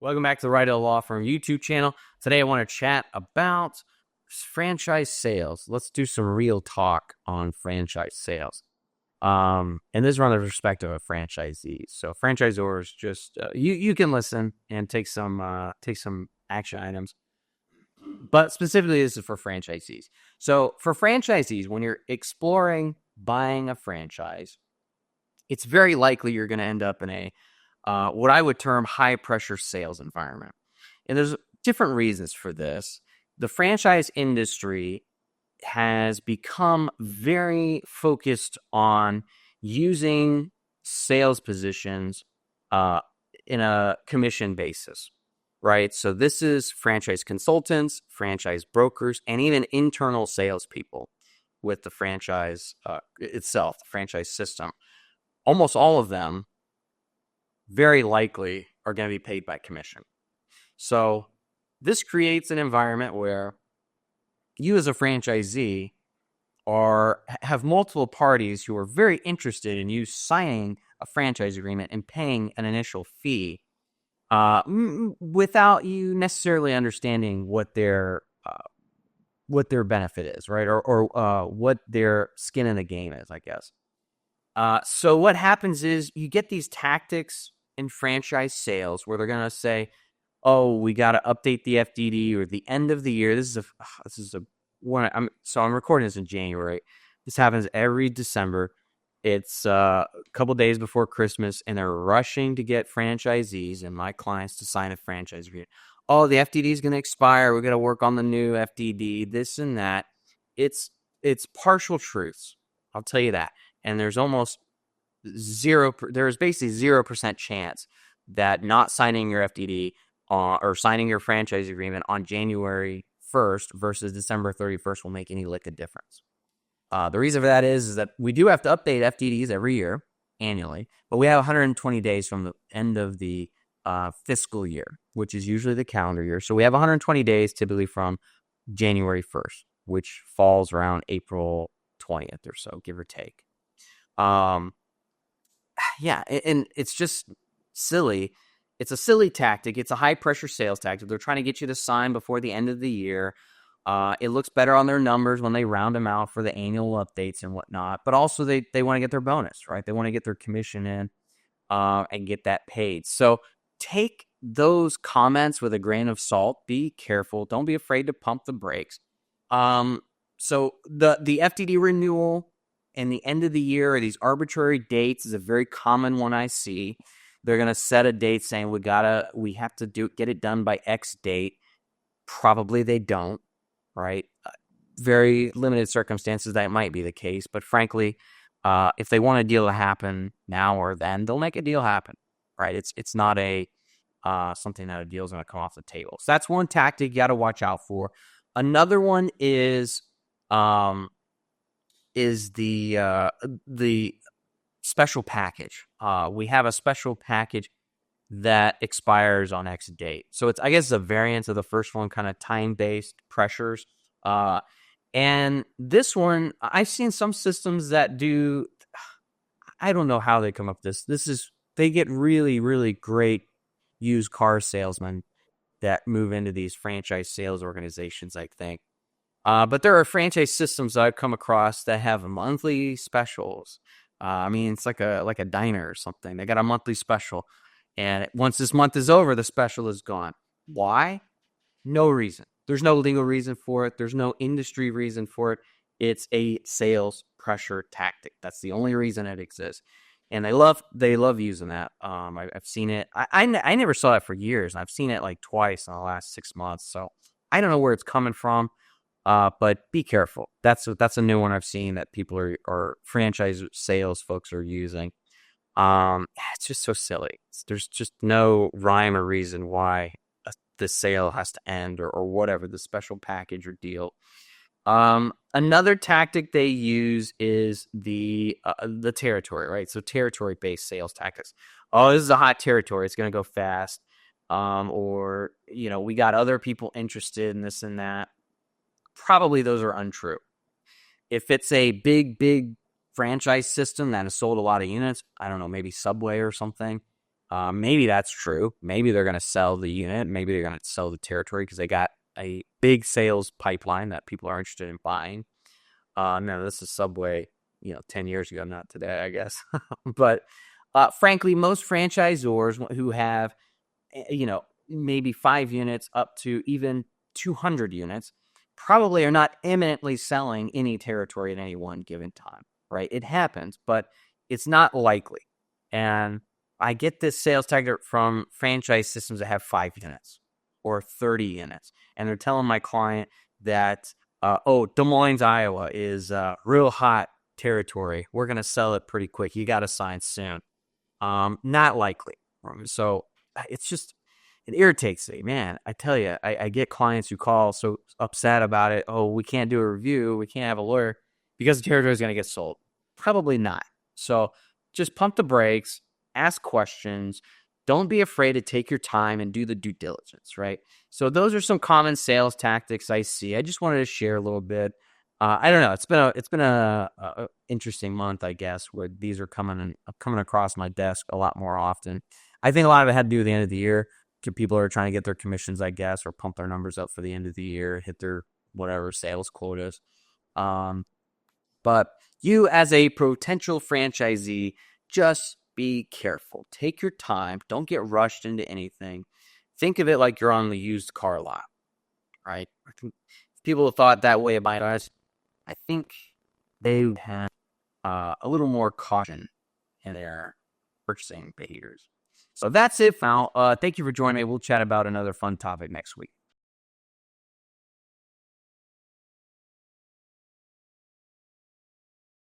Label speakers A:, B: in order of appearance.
A: Welcome back to the Reidel Law Firm YouTube channel. Today I want to chat about franchise sales. Let's do some real talk on franchise sales. And this is from the perspective of franchisees. So franchisors, just you can listen and take some action items. But specifically, this is for franchisees. So for franchisees, when you're exploring buying a franchise, it's very likely you're going to end up in a what I would term high pressure sales environment. And there's different reasons for this. The franchise industry has become very focused on using sales positions in a commission basis, right? So this is franchise consultants, franchise brokers, and even internal salespeople with the franchise itself, the franchise system. Almost all of them very likely are going to be paid by commission. So this creates an environment where you as a franchisee have multiple parties who are very interested in you signing a franchise agreement and paying an initial fee without you necessarily understanding what their benefit is, right? Or what their skin in the game is, I guess. So what happens is you get these tactics in franchise sales where they're going to say, oh, we got to update the FDD or the end of the year. I'm recording this in January. This happens every December. It's a couple days before Christmas, and they're rushing to get franchisees and my clients to sign a franchise agreement. Oh, the FDD is going to expire. We're going to work on the new FDD, this and that. It's partial truths. I'll tell you that. And there's almost there's basically 0% chance that not signing your FDD or signing your franchise agreement on January 1st versus December 31st will make any lick of difference. The reason for that is that we do have to update FDDs every year, annually, but we have 120 days from the end of the fiscal year, which is usually the calendar year. So we have 120 days typically from January 1st, which falls around April 20th or so, give or take. Yeah, and it's just silly. It's a silly tactic. It's a high pressure sales tactic. They're trying to get you to sign before the end of the year. It looks better on their numbers when they round them out for the annual updates and whatnot. But also they want to get their bonus, right? They want to get their commission in and get that paid. So take those comments with a grain of salt. Be careful. Don't be afraid to pump the brakes. So the FDD renewal and the end of the year or these arbitrary dates is a very common one I see. They're going to set a date saying we have to get it done by X date. Probably they don't, right? Very limited circumstances that might be the case, but frankly, if they want a deal to happen now or then, they'll make a deal happen, right? It's not a something that a deal is going to come off the table. So that's one tactic you got to watch out for. Another one is the special package. We have a special package that expires on X date. So I guess it's a variant of the first one, kind of time-based pressures. And this one, I've seen some systems that do, I don't know how they come up with this. They get really, really great used car salesmen that move into these franchise sales organizations, I think. But there are franchise systems that I've come across that have monthly specials. It's like a diner or something. They got a monthly special, and once this month is over, the special is gone. Why? No reason. There's no legal reason for it. There's no industry reason for it. It's a sales pressure tactic. That's the only reason it exists, and they love using that. I've seen it. I never saw it for years. I've seen it like twice in the last 6 months. So I don't know where it's coming from. But be careful. That's a new one I've seen that people are franchise sales folks are using. It's just so silly. There's just no rhyme or reason why the sale has to end or whatever, the special package or deal. Another tactic they use is the territory, right? So territory-based sales tactics. Oh, this is a hot territory. It's going to go fast. Or we got other people interested in this and that. Probably those are untrue. If it's a big franchise system that has sold a lot of units, I don't know, maybe Subway or something, Maybe that's true. Maybe they're going to sell the unit. Maybe they're going to sell the territory because they got a big sales pipeline that people are interested in buying. No, this is Subway, 10 years ago, not today, I guess. But frankly, most franchisors who have, maybe 5 units up to even 200 units probably are not imminently selling any territory at any one given time, right? It happens, but it's not likely. And I get this sales tactic from franchise systems that have 5 units or 30 units. And they're telling my client that, Des Moines, Iowa is real hot territory. We're going to sell it pretty quick. You got to sign soon. Not likely. So it's just, it irritates me, man. I tell you, I get clients who call so upset about it. Oh, we can't do a review. We can't have a lawyer because the territory is going to get sold. Probably not. So just pump the brakes, ask questions. Don't be afraid to take your time and do the due diligence, right? So those are some common sales tactics I see. I just wanted to share a little bit. I don't know. It's been a interesting month, I guess, where these are coming across my desk a lot more often. I think a lot of it had to do with the end of the year. People are trying to get their commissions, I guess, or pump their numbers up for the end of the year, hit their whatever sales quotas. But you, as a potential franchisee, just be careful. Take your time. Don't get rushed into anything. Think of it like you're on the used car lot, right? I think if people thought that way about us, I think they would have a little more caution in their purchasing behaviors. So that's it for now. Thank you for joining me. We'll chat about another fun topic next week.